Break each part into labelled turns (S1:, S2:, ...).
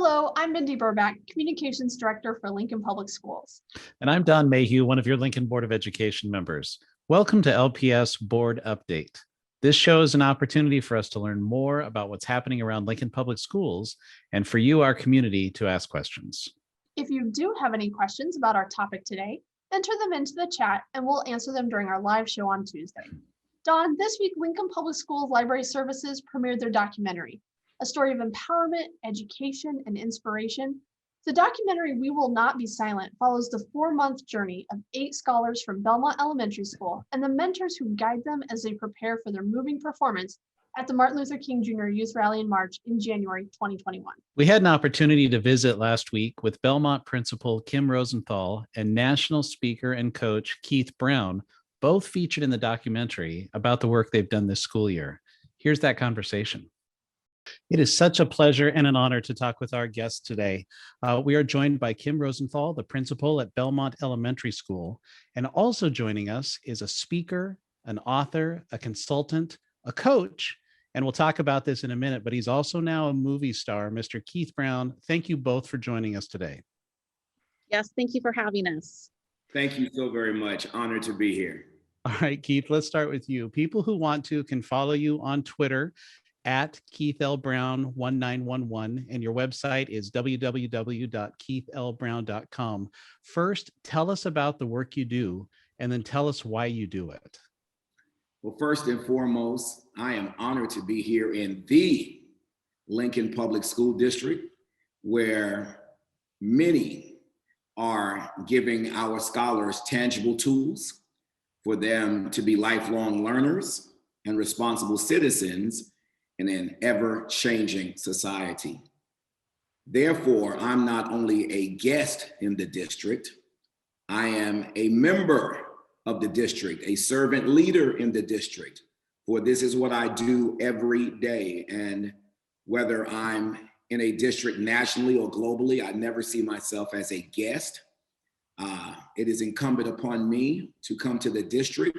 S1: Hello, I'm Mindy Burback, Communications Director for Lincoln Public Schools.
S2: And I'm Don Mayhew, one of your Lincoln Board of Education members. Welcome to LPS Board Update. This show is an opportunity for us to learn more about what's happening around Lincoln Public Schools and for you, our community, to ask questions.
S1: If you do have any questions about our topic today, enter them into the chat and we'll answer them during our live show on Tuesday. Don, this week, Lincoln Public Schools Library Services premiered their documentary, a story of empowerment, education, and inspiration. The documentary, We Will Not Be Silent, follows the 4-month journey of 8 scholars from Belmont Elementary School and the mentors who guide them as they prepare for their moving performance at the Martin Luther King Jr. Youth Rally and March in January 2021.
S2: We had an opportunity to visit last week with Belmont Principal Kim Rosenthal and National Speaker and Coach Keith Brown, both featured in the documentary about the work they've done this school year. Here's that conversation. It is such a pleasure and an honor to talk with our guests today. We are joined by Kim Rosenthal, the principal at Belmont Elementary School, and also joining us is a speaker, an author, a consultant, a coach, and we'll talk about this in a minute, but he's also now a movie star, Mr. Keith Brown. Thank you both for joining us today.
S3: Yes, thank you for having us.
S4: Thank you so very much. Honored to be here.
S2: All right, Keith, let's start with you. People who want to can follow you on Twitter at Keith L. Brown 1911, and your website is www.keithlbrown.com. First, tell us about the work you do, and then tell us why you do it.
S4: Well, first and foremost, I am honored to be here in the Lincoln Public School District, where many are giving our scholars tangible tools for them to be lifelong learners and responsible citizens in an ever-changing society. Therefore, I'm not only a guest in the district, I am a member of the district, a servant leader in the district, for this is what I do every day. And whether I'm in a district nationally or globally, I never see myself as a guest. It is incumbent upon me to come to the district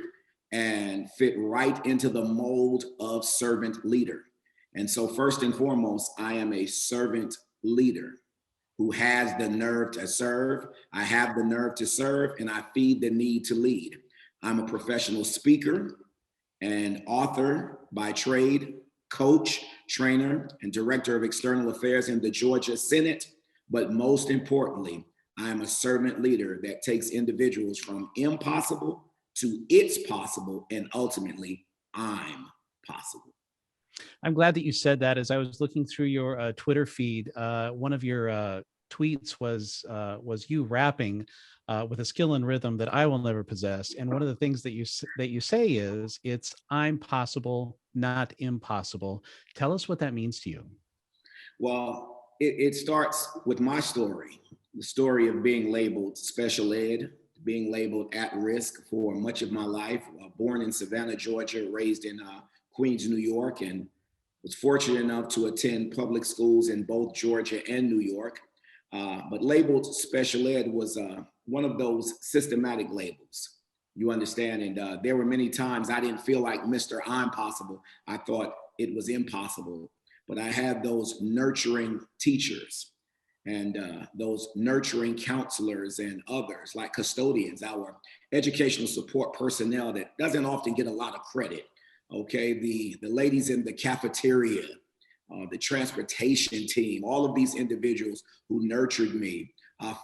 S4: and fit right into the mold of servant leader. And so first and foremost, I am a servant leader who has the nerve to serve. I have the nerve to serve, and I feed the need to lead. I'm a professional speaker and author by trade, coach, trainer, and director of external affairs in the Georgia Senate. But most importantly, I am a servant leader that takes individuals from impossible to it's possible, and ultimately, I'm possible.
S2: I'm glad that you said that. As I was looking through your Twitter feed, one of your tweets was you rapping with a skill and rhythm that I will never possess. And one of the things that you say is, it's I'm possible, not impossible. Tell us what that means to you.
S4: Well, it starts with my story, the story of being labeled special ed, being labeled at risk for much of my life. Born in Savannah, Georgia, raised in Queens, New York, and was fortunate enough to attend public schools in both Georgia and New York. But labeled special ed was one of those systematic labels, you understand? And there were many times I didn't feel like Mr. I'm possible. I thought it was impossible. But I had those nurturing teachers and those nurturing counselors and others like custodians, our educational support personnel that doesn't often get a lot of credit. Okay, the ladies in the cafeteria, the transportation team, all of these individuals who nurtured me,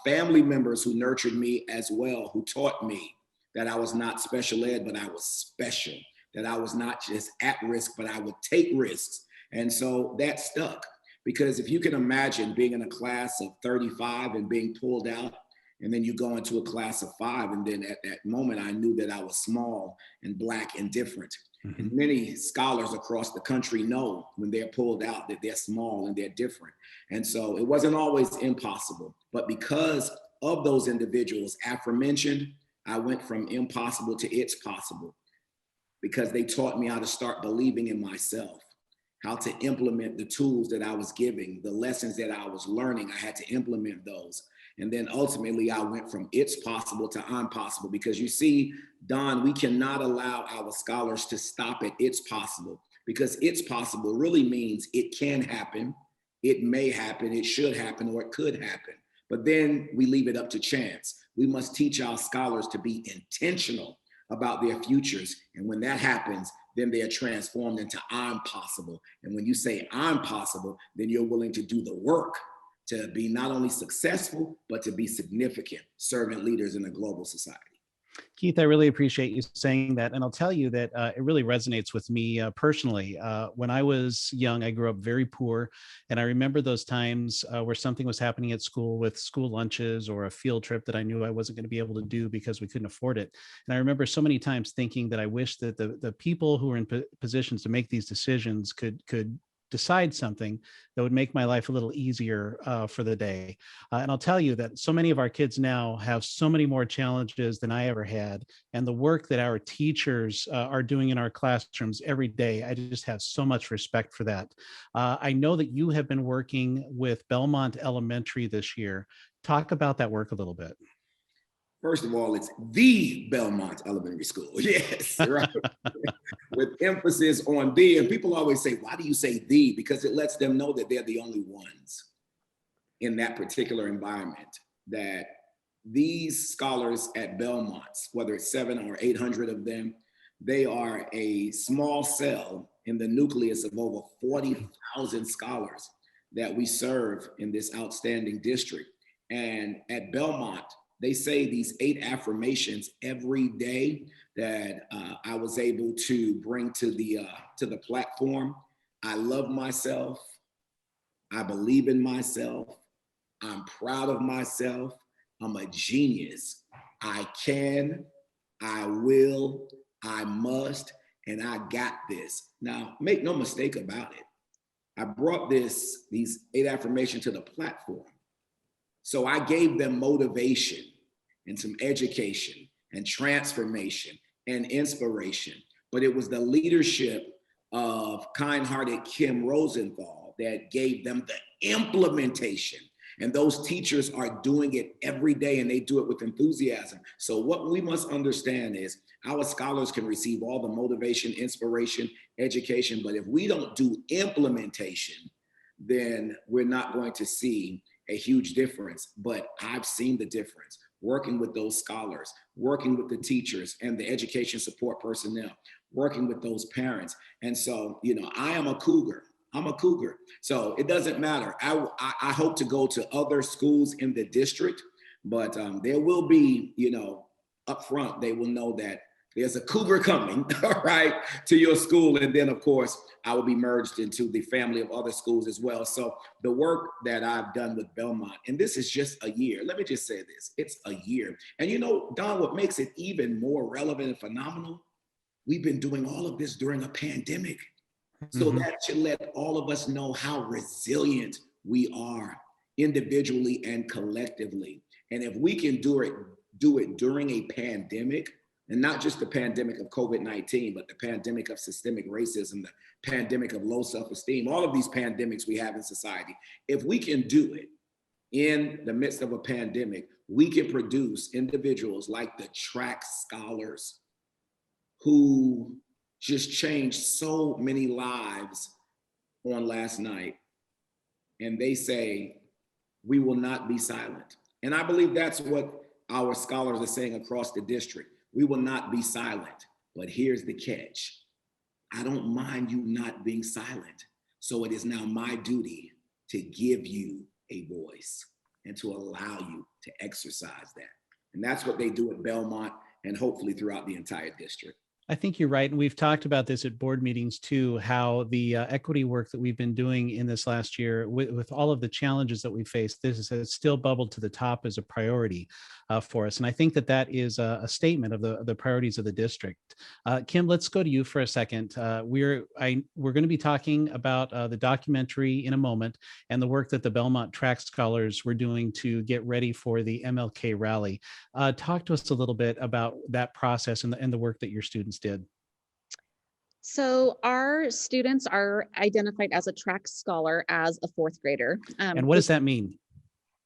S4: family members who nurtured me as well, who taught me that I was not special ed, but I was special, that I was not just at risk, but I would take risks. And so that stuck, because if you can imagine being in a class of 35 and being pulled out, and then you go into a class of 5, and then at that moment, I knew that I was small and Black and different. Mm-hmm. And many scholars across the country know when they're pulled out that they're small and they're different. And so it wasn't always impossible, but because of those individuals aforementioned, I went from impossible to it's possible, because they taught me how to start believing in myself, how to implement the tools that I was giving, the lessons that I was learning. I had to implement those. And then ultimately I went from it's possible to I'm possible, because you see, Don, we cannot allow our scholars to stop at it's possible, because it's possible really means it can happen, It may happen, it should happen, or it could happen. But then we leave it up to chance. We must teach our scholars to be intentional about their futures. And when that happens, then they are transformed into I'm possible. And when you say I'm possible, then you're willing to do the work to be not only successful, but to be significant servant leaders in a global society.
S2: Keith, I really appreciate you saying that. And I'll tell you that it really resonates with me personally. When I was young, I grew up very poor. And I remember those times where something was happening at school with school lunches or a field trip that I knew I wasn't going to be able to do because we couldn't afford it. And I remember so many times thinking that I wish that the people who were in positions to make these decisions could decide something that would make my life a little easier for the day. And I'll tell you that so many of our kids now have so many more challenges than I ever had. And the work that our teachers are doing in our classrooms every day, I just have so much respect for that. I know that you have been working with Belmont Elementary this year. Talk about that work a little bit.
S4: First of all, it's the Belmont Elementary School. Yes, right. With emphasis on the, and people always say, why do you say the? Because it lets them know that they're the only ones in that particular environment, that these scholars at Belmont, whether it's 700 or 800 of them, they are a small cell in the nucleus of over 40,000 scholars that we serve in this outstanding district. And at Belmont, they say these 8 affirmations every day that I was able to bring to the platform. I love myself. I believe in myself. I'm proud of myself. I'm a genius. I can, I will, I must, and I got this. Now, make no mistake about it. I brought these 8 affirmations to the platform. So I gave them motivation and some education and transformation and inspiration. But it was the leadership of kind-hearted Kim Rosenthal that gave them the implementation. And those teachers are doing it every day, and they do it with enthusiasm. So what we must understand is our scholars can receive all the motivation, inspiration, education, but if we don't do implementation, then we're not going to see a huge difference. But I've seen the difference working with those scholars, working with the teachers and the education support personnel, working with those parents. And so, I am a cougar. I'm a cougar. So it doesn't matter. I hope to go to other schools in the district, but there will be, up front, they will know that there's a cougar coming, all right, to your school. And then, of course, I will be merged into the family of other schools as well. So the work that I've done with Belmont, and this is just a year. Let me just say this. It's a year. And Don, what makes it even more relevant and phenomenal, we've been doing all of this during a pandemic. So that should let all of us know how resilient we are individually and collectively. And if we can do it during a pandemic, and not just the pandemic of COVID-19, but the pandemic of systemic racism, the pandemic of low self-esteem, all of these pandemics we have in society. If we can do it in the midst of a pandemic, we can produce individuals like the track scholars who just changed so many lives on last night. And they say, we will not be silent. And I believe that's what our scholars are saying across the district. We will not be silent, but here's the catch. I don't mind you not being silent. So it is now my duty to give you a voice and to allow you to exercise that. And that's what they do at Belmont and hopefully throughout the entire district.
S2: I think you're right. And we've talked about this at board meetings too, how the equity work that we've been doing in this last year with all of the challenges that we faced, this has still bubbled to the top as a priority for us. And I think that is a statement of the priorities of the district. Kim, let's go to you for a second. We're going to be talking about the documentary in a moment and the work that the Belmont track scholars were doing to get ready for the MLK rally. Talk to us a little bit about that process and the work that your students did.
S3: So our students are identified as a track scholar as a 4th grader.
S2: And what does that mean?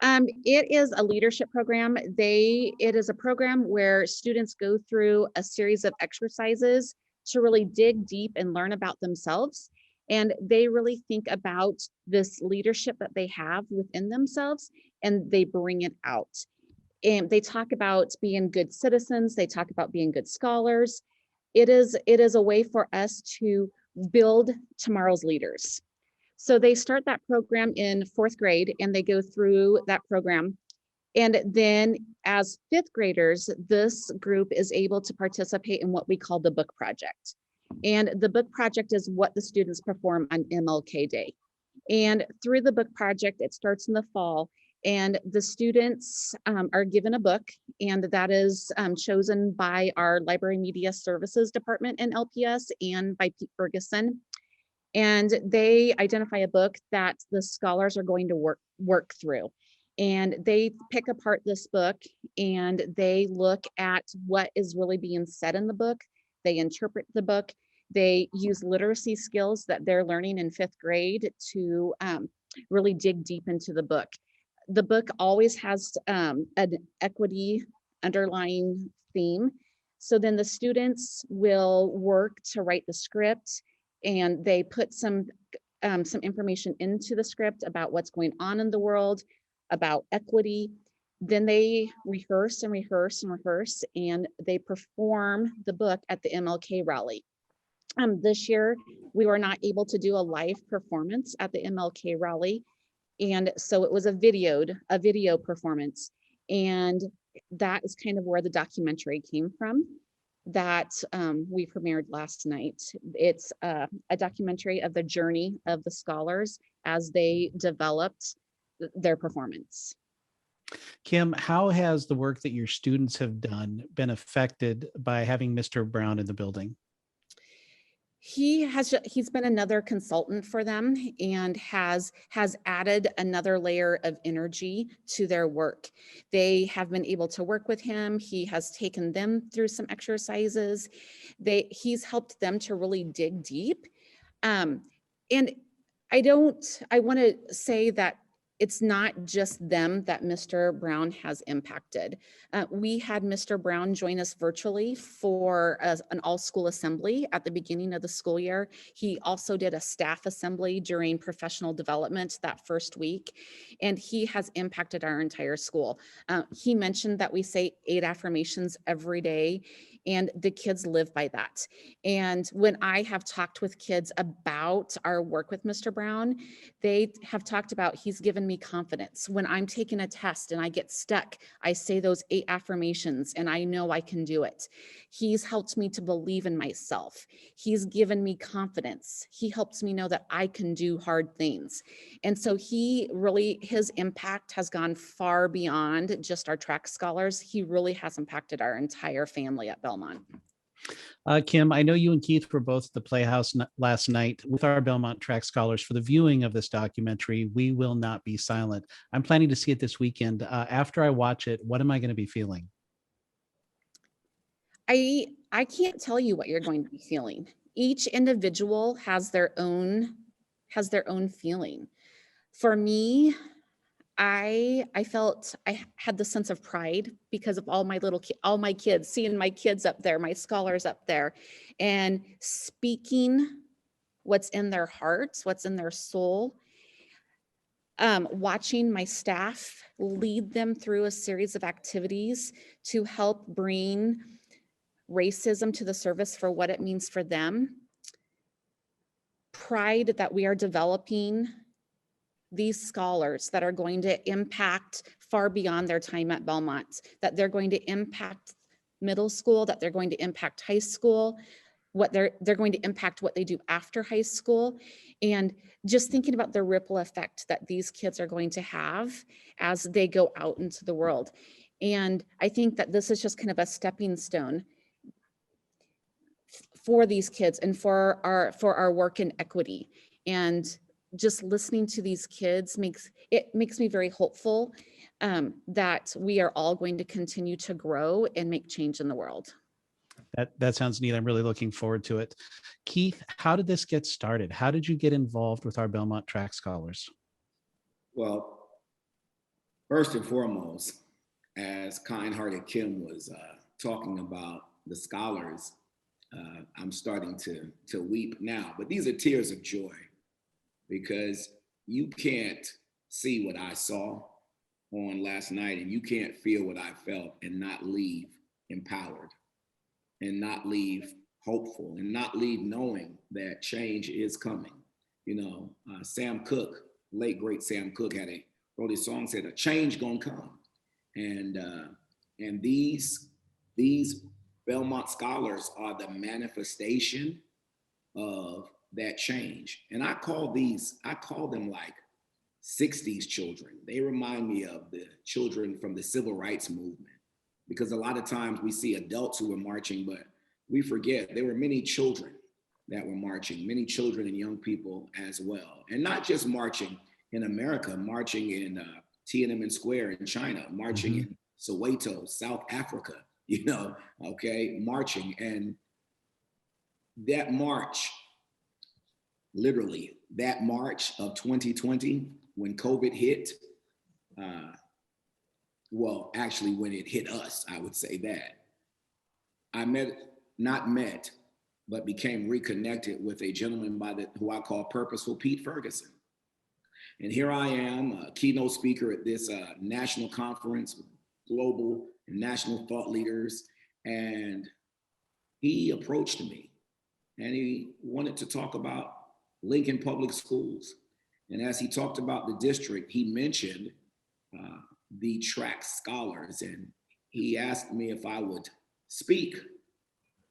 S3: It is a leadership program. It is a program where students go through a series of exercises to really dig deep and learn about themselves. And they really think about this leadership that they have within themselves, and they bring it out. And they talk about being good citizens. They talk about being good scholars. It is a way for us to build tomorrow's leaders. So they start that program in 4th grade, and they go through that program. And then as 5th graders, this group is able to participate in what we call the book project. And the book project is what the students perform on MLK Day. And through the book project, it starts in the fall, and the students are given a book, and that is chosen by our Library Media Services Department in LPS and by Pete Ferguson. And they identify a book that the scholars are going to work through. And they pick apart this book, and they look at what is really being said in the book. They interpret the book. They use literacy skills that they're learning in 5th grade to really dig deep into the book. The book always has an equity underlying theme. So then the students will work to write the script, and they put some information into the script about what's going on in the world, about equity. Then they rehearse and rehearse and rehearse, and they perform the book at the MLK rally. This year, we were not able to do a live performance at the MLK rally. And so it was a video performance. And that is kind of where the documentary came from that we premiered last night. It's a documentary of the journey of the scholars as they developed their performance.
S2: Kim, how has the work that your students have done been affected by having Mr. Brown in the building?
S3: He's been another consultant for them, and has added another layer of energy to their work. They have been able to work with him. He has taken them through some exercises. He's helped them to really dig deep. And I want to say that it's not just them that Mr. Brown has impacted. We had Mr. Brown join us virtually for an all-school assembly at the beginning of the school year. He also did a staff assembly during professional development that first week, and he has impacted our entire school. He mentioned that we say 8 affirmations every day, and the kids live by that. And when I have talked with kids about our work with Mr. Brown, they have talked about, he's given me confidence. When I'm taking a test and I get stuck, I say those 8 affirmations and I know I can do it. He's helped me to believe in myself. He's given me confidence. He helps me know that I can do hard things. And so his impact has gone far beyond just our track scholars. He really has impacted our entire family at Belmont.
S2: Kim, I know you and Keith were both at the Playhouse last night with our Belmont track scholars for the viewing of this documentary, We Will Not Be Silent. I'm planning to see it this weekend. After I watch it, what am I going to be feeling?
S3: I can't tell you what you're going to be feeling. Each individual has their own feeling. For me, I felt I had the sense of pride because of all my kids, seeing my kids up there, my scholars up there, and speaking what's in their hearts, what's in their soul. Watching my staff lead them through a series of activities to help bring racism to the surface for what it means for them. Pride that we are developing these scholars that are going to impact far beyond their time at Belmont, that they're going to impact middle school, that they're going to impact high school, what they're going to impact what they do after high school. And just thinking about the ripple effect that these kids are going to have as they go out into the world. And I think that this is just kind of a stepping stone for these kids and for our work in equity. And just listening to these kids makes me very hopeful that we are all going to continue to grow and make change in the world.
S2: That sounds neat. I'm really looking forward to it. Keith, how did this get started? How did you get involved with our Belmont track scholars?
S4: Well, first and foremost, as kind-hearted Kim was talking about the scholars, I'm starting to weep now, but these are tears of joy because you can't see what I saw on last night and you can't feel what I felt and not leave empowered and not leave hopeful and not leave knowing that change is coming. You know, Sam Cooke, late great Sam Cooke, wrote a song said, "A change gonna come," and these Belmont scholars are the manifestation of that change. And I call them like 60s children. They remind me of the children from the civil rights movement, because a lot of times we see adults who were marching, but we forget there were many children that were marching, many children and young people as well. And not just marching in America, marching in Tiananmen Square in China, marching in Soweto, South Africa, you know, okay, marching. And that march, literally, that March of 2020, when COVID hit, well, actually, when it hit us, I would say that. I but became reconnected with a gentleman who I call Purposeful Pete Ferguson. And here I am, a keynote speaker at this national conference with global and national thought leaders. And he approached me and he wanted to talk about Lincoln Public Schools. And as he talked about the district, he mentioned the track scholars. And he asked me if I would speak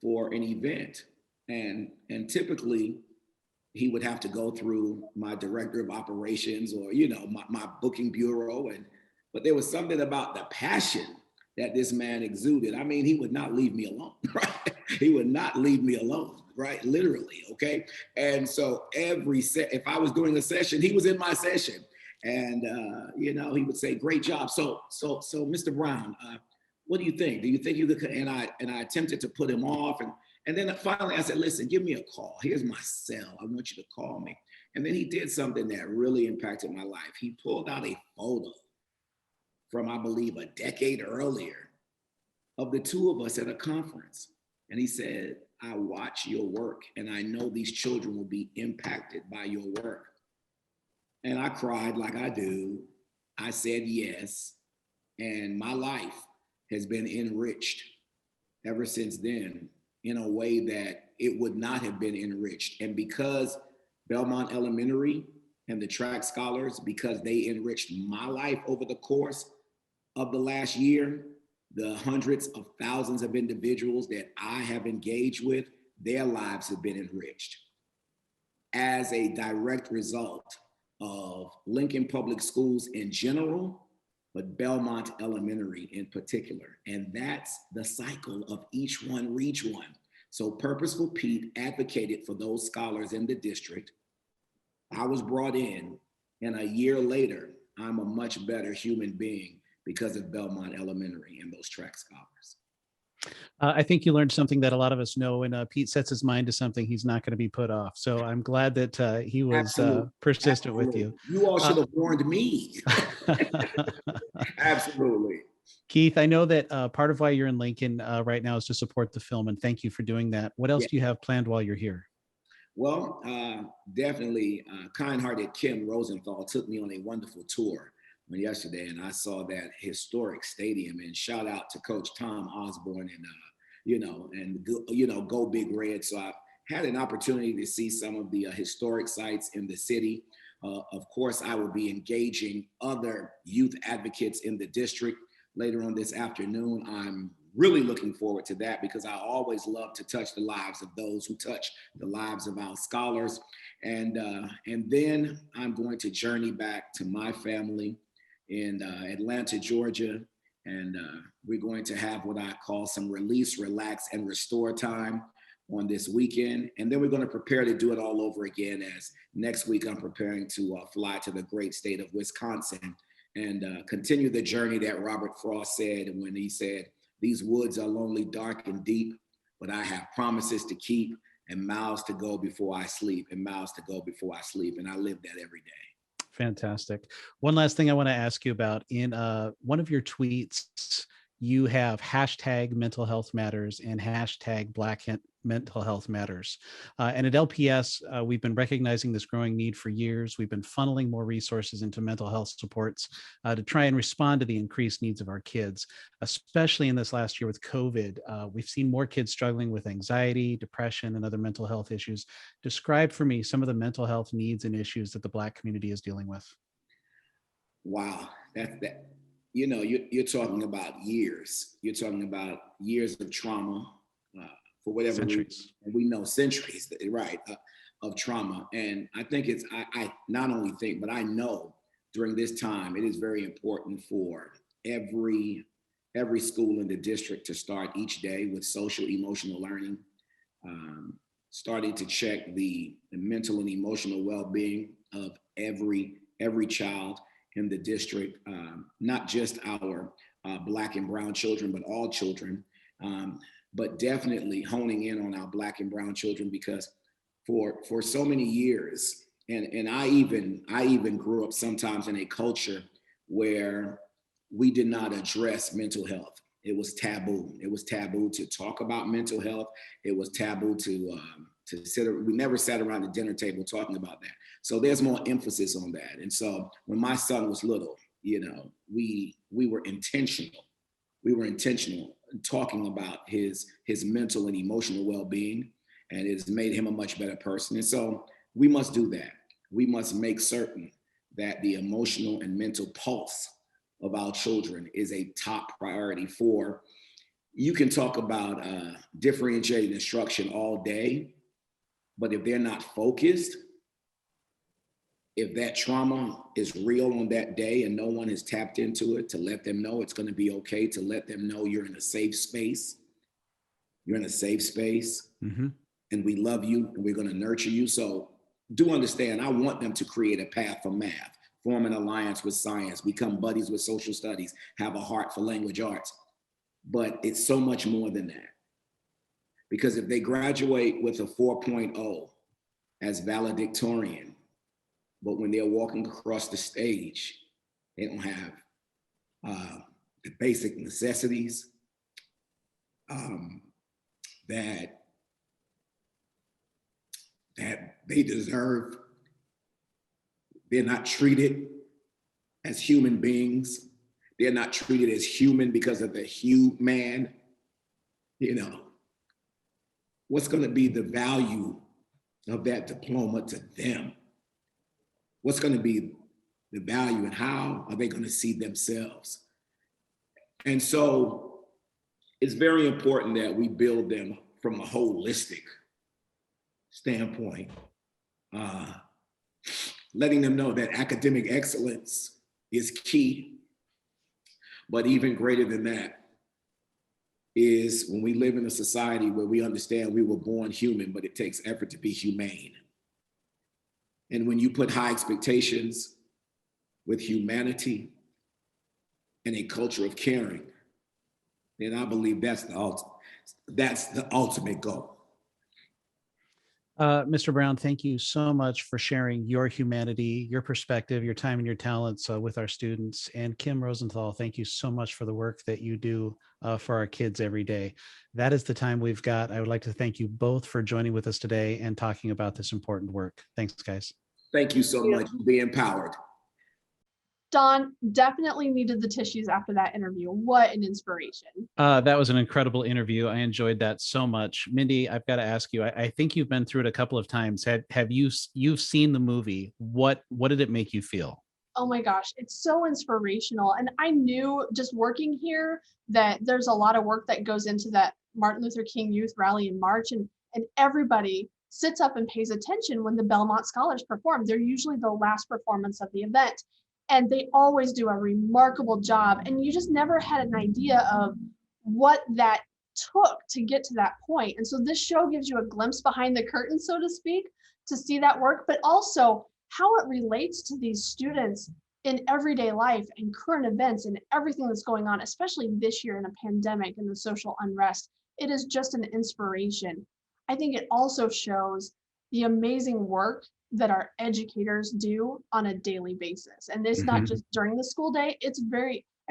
S4: for an event. And typically he would have to go through my director of operations or, you know, my booking bureau. But there was something about the passion that this man exuded. I mean, he would not leave me alone, right? He would not leave me alone, right? Literally, okay? And so if I was doing a session, he was in my session. And, you know, he would say, "Great job. So Mr. Brown, what do you think? Do you think you could?" And I attempted to put him off. And then finally I said, "Listen, give me a call. Here's my cell. I want you to call me." And then he did something that really impacted my life. He pulled out a photo from, I believe, a decade earlier of the two of us at a conference. And he said, "I watch your work and I know these children will be impacted by your work." And I cried like I do. I said yes. And my life has been enriched ever since then in a way that it would not have been enriched. And because Belmont Elementary and the track scholars, because they enriched my life over the course of the last year, the hundreds of thousands of individuals that I have engaged with, their lives have been enriched as a direct result of Lincoln Public Schools in general, but Belmont Elementary in particular. And that's the cycle of each one reach one. So Purposeful Pete advocated for those scholars in the district. I was brought in, and a year later, I'm a much better human being because of Belmont Elementary and those track scholars.
S2: I think you learned something that a lot of us know, and Pete sets his mind to something, he's not going to be put off. So I'm glad that he was persistent with you.
S4: You all should have warned me. Absolutely.
S2: Keith, I know that part of why you're in Lincoln right now is to support the film, and thank you for doing that. What else do you have planned while you're here?
S4: Well, definitely kind-hearted Kim Rosenthal took me on a wonderful tour yesterday, and I saw that historic stadium. And shout out to Coach Tom Osborne and Go Big Red. So I had an opportunity to see some of the historic sites in the city. Of course, I will be engaging other youth advocates in the district later on this afternoon. I'm really looking forward to that because I always love to touch the lives of those who touch the lives of our scholars. And then I'm going to journey back to my family in Atlanta, Georgia. And we're going to have what I call some release, relax, and restore time on this weekend. And then we're going to prepare to do it all over again, as next week I'm preparing to fly to the great state of Wisconsin and continue the journey that Robert Frost said when he said, "These woods are lonely, dark, and deep, but I have promises to keep and miles to go before I sleep and miles to go before I sleep." And I live that every day.
S2: Fantastic. One last thing I want to ask you about. In one of your tweets, you have hashtag mental health matters and hashtag mental health matters. And at LPS, we've been recognizing this growing need for years. We've been funneling more resources into mental health supports to try and respond to the increased needs of our kids, especially in this last year with COVID. We've seen more kids struggling with anxiety, depression, and other mental health issues. Describe for me some of the mental health needs and issues that the Black community is dealing with.
S4: Wow, that you're talking about years. You're talking about years of trauma for whatever reason. And we know centuries, right, of trauma. And I think I not only think, but I know during this time, it is very important for every school in the district to start each day with social emotional learning, starting to check the mental and emotional well-being of every child in the district, not just our Black and brown children, but all children, but definitely honing in on our Black and brown children, because for so many years, and I even grew up sometimes in a culture where we did not address mental health. It was taboo. It was taboo to talk about mental health. It was taboo to we never sat around the dinner table talking about that. So there's more emphasis on that. And so when my son was little, we were intentional. We were intentional in talking about his mental and emotional well-being, and it has made him a much better person. And so we must do that. We must make certain that the emotional and mental pulse of our children is a top priority. You can talk about differentiated instruction all day, but if they're not focused, if that trauma is real on that day and no one has tapped into it to let them know it's going to be okay, to let them know you're in a safe space,
S2: Mm-hmm.
S4: and we love you and we're going to nurture you. So do understand, I want them to create a path for math, form an alliance with science, become buddies with social studies, have a heart for language arts. But it's so much more than that. Because if they graduate with a 4.0 as valedictorian, but when they're walking across the stage, they don't have the basic necessities that they deserve. They're not treated as human beings. They're not treated as human because of the human. What's going to be the value of that diploma to them? What's going to be the value, and how are they going to see themselves? And so it's very important that we build them from a holistic standpoint, letting them know that academic excellence is key, but even greater than that is when we live in a society where we understand we were born human, but it takes effort to be humane. And when you put high expectations with humanity and a culture of caring, then I believe that's the ultimate goal.
S2: Mr. Brown, thank you so much for sharing your humanity, your perspective, your time, and your talents with our students. And Kim Rosenthal, thank you so much for the work that you do for our kids every day. That is the time we've got. I would like to thank you both for joining with us today and talking about this important work. Thanks, guys.
S4: Thank you so much. Be empowered.
S1: Don, definitely needed the tissues after that interview. What an inspiration.
S2: That was an incredible interview. I enjoyed that so much. Mindy, I've got to ask you, I think you've been through it a couple of times. You've seen the movie. What did it make you feel?
S1: Oh my gosh, it's so inspirational. And I knew just working here that there's a lot of work that goes into that Martin Luther King Youth Rally in March, and everybody sits up and pays attention when the Belmont Scholars perform. They're usually the last performance of the event. And they always do a remarkable job. And you just never had an idea of what that took to get to that point. And so this show gives you a glimpse behind the curtain, so to speak, to see that work, but also how it relates to these students in everyday life and current events and everything that's going on, especially this year in a pandemic and the social unrest. It is just an inspiration. I think it also shows the amazing work that our educators do on a daily basis. And it's not just during the school day, it's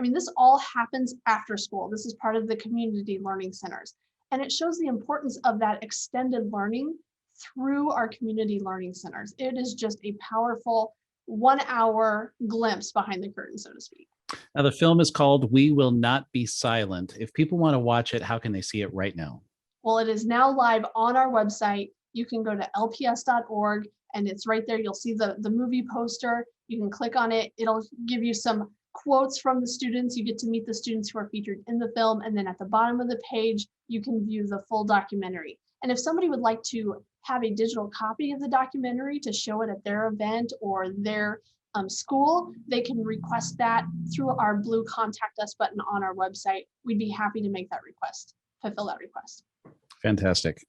S1: I mean, this all happens after school. This is part of the community learning centers. And it shows the importance of that extended learning through our community learning centers. It is just a powerful 1 hour glimpse behind the curtain, so to speak.
S2: Now, the film is called We Will Not Be Silent. If people want to watch it, how can they see it right now?
S1: Well, it is now live on our website. You can go to lps.org and it's right there. You'll see the movie poster. You can click on it. It'll give you some quotes from the students. You get to meet the students who are featured in the film. And then at the bottom of the page, you can view the full documentary. And if somebody would like to have a digital copy of the documentary to show it at their event or their school, they can request that through our blue contact us button on our website. We'd be happy to make that request, fulfill that request.
S2: Fantastic.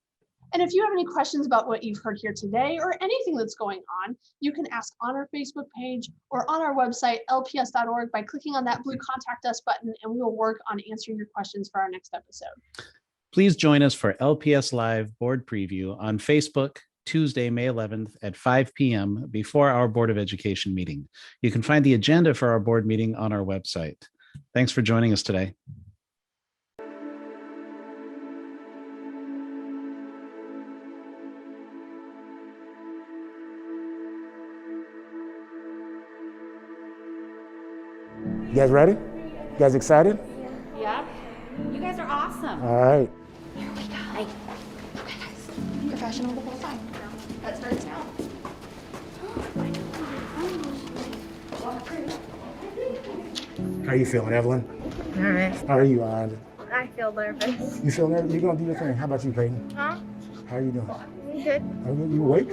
S1: And if you have any questions about what you've heard here today or anything that's going on, you can ask on our Facebook page or on our website, lps.org, by clicking on that blue contact us button, and we will work on answering your questions for our next episode.
S2: Please join us for LPS Live Board Preview on Facebook, Tuesday, May 11th at 5 p.m. before our Board of Education meeting. You can find the agenda for our board meeting on our website. Thanks for joining us today.
S5: You guys ready? You guys excited?
S6: Yeah. You guys are awesome.
S5: All right.
S6: Here we go. Okay, guys. Professional the whole time. That starts now.
S5: How you feeling, Evelyn?
S7: Nervous.
S5: How are you, Rhonda?
S7: I feel nervous.
S5: You feel nervous? You're gonna do your thing. How about you, Peyton?
S7: Huh?
S5: How are you doing?
S7: Good.
S5: Are you awake?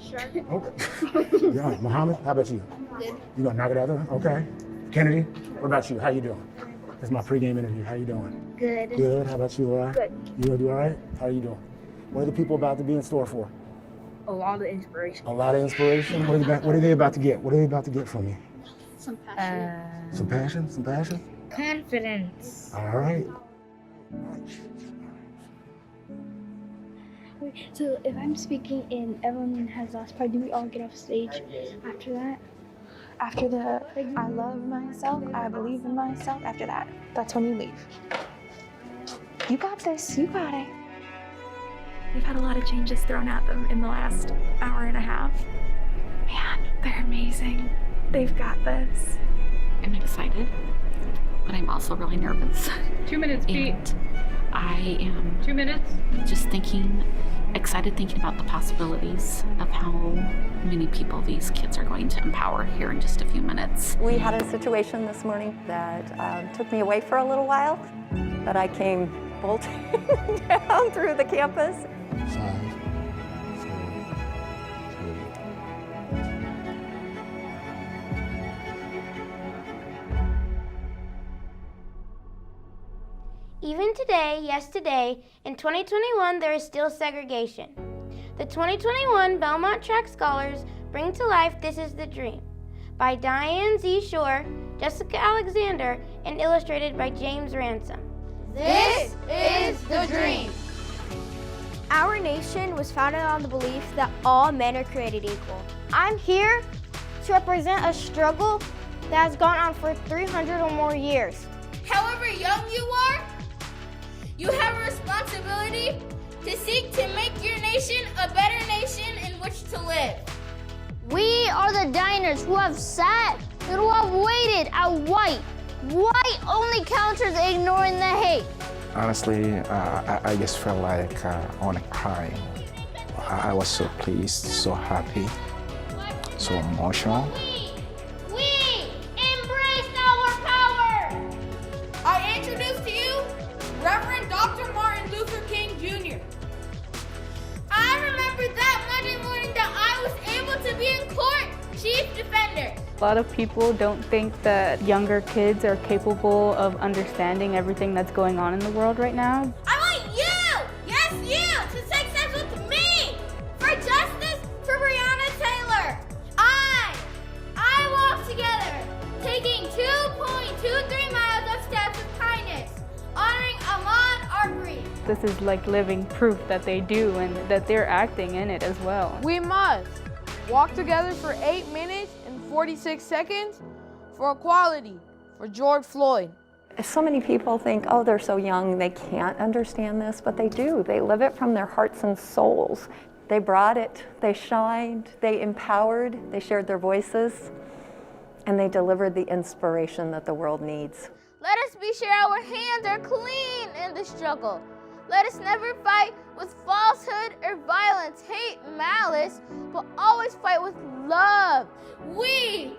S7: Sure.
S5: Okay. Yeah. Muhammad, how about you?
S7: Good.
S5: You gonna knock it out there? Okay. Kennedy, what about you? How you doing? This is my pregame interview. How you doing?
S7: Good.
S5: Good. How about you, Laura?
S7: Good.
S5: You gonna do all right? How are you doing? What are the people about to be in store for?
S7: A lot of inspiration.
S5: A lot of inspiration. What are they about to get? What are they about to get from you?
S1: Some passion.
S5: Some passion? Some passion?
S7: Confidence.
S5: All right.
S8: So if I'm speaking and everyone has last part, do we all get off stage after that?
S9: After the I love myself, I believe in myself, after that, that's when you leave. You got this, you got it.
S10: They've had a lot of changes thrown at them in the last hour and a half. Man, they're amazing. They've got this.
S6: I'm excited, but I'm also really nervous.
S11: 2 minutes, Pete.
S6: And I am
S11: 2 minutes.
S6: just excited thinking about the possibilities of how many people these kids are going to empower here in just a few minutes.
S12: We had a situation this morning that took me away for a little while, but I came bolting down through the campus.
S5: 5, 4, 3.
S13: Even today, yesterday, in 2021, there is still segregation. The 2021 Belmont Track Scholars bring to life This Is the Dream by Diane Z. Shore, Jessica Alexander, and illustrated by James Ransom.
S14: This is the dream.
S13: Our nation was founded on the belief that all men are created equal. I'm here to represent a struggle that has gone on for 300 or more years.
S14: However young you are, you have a responsibility to seek to make your nation a better nation in which to live.
S13: We are the diners who have sat and who have waited at white. White only counters ignoring the hate.
S15: Honestly, I just felt like I want to cry. I was so pleased, so happy, so emotional.
S14: We embrace our power. I introduce to you Reverend Dr. Martin Luther King Jr. I remember that Monday morning that I was able to be in court, Chief Defender.
S16: A lot of people don't think that younger kids are capable of understanding everything that's going on in the world right now.
S14: I want you, yes you, to take steps with me for justice for Breonna Taylor. I walk together, taking 2.23 miles of steps of kindness, honoring Ahmaud Arbery.
S16: This is like living proof that they do and that they're acting in it as well.
S17: We must walk together for 8 minutes and 46 seconds for equality,
S14: for George Floyd.
S12: So many people think, oh, they're so young, they can't understand this, but they do. They live it from their hearts and souls. They brought it, they shined, they empowered, they shared their voices, and they delivered the inspiration that the world needs.
S13: Let us be sure our hands are clean in the struggle. Let us never fight with falsehood or violence, hate, malice, but always fight with love.
S14: We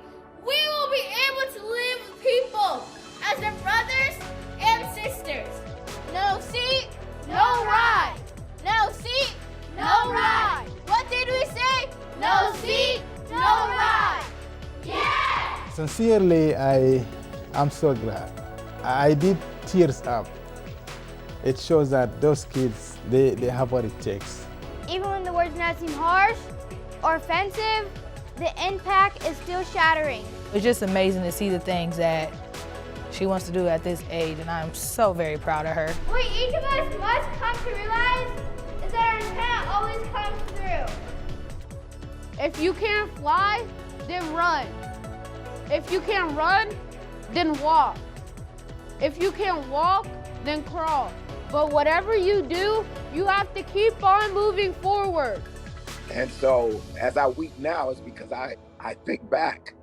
S14: will be able to live with people as their brothers and sisters.
S13: No seat, no ride. No seat, no ride. What did we say? No seat, no ride. Yeah!
S15: Sincerely, I'm so glad. I did tears up. It shows that those kids, they have what it takes.
S13: Even when the words not seem harsh or offensive, the impact is still shattering.
S11: It's just amazing to see the things that she wants to do at this age, and I'm so very proud of her.
S13: What each of us must come to realize is that our intent always comes through.
S14: If you can't fly, then run. If you can't run, then walk. If you can't walk, then crawl. But whatever you do, you have to keep on moving forward.
S17: And so as I weep now, it's because I think back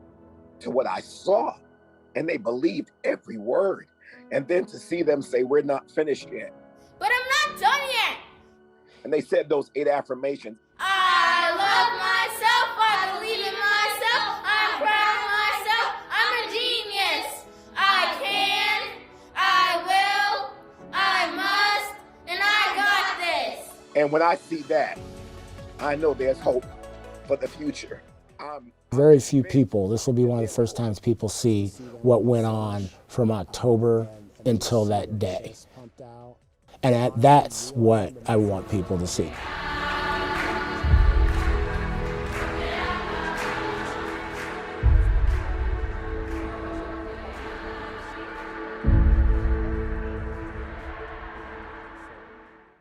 S17: to what I saw, and they believed every word. And then to see them say, we're not finished yet.
S14: But I'm not done yet.
S17: And they said those 8 affirmations.
S14: I love myself, I believe in myself, I'm proud of myself, I'm a genius. I can, I will, I must, and I got this.
S17: And when I see that, I know there's hope for the future.
S5: Very few people, this will be one of the first times people see what went on from October until that day. And that's what I want people to see.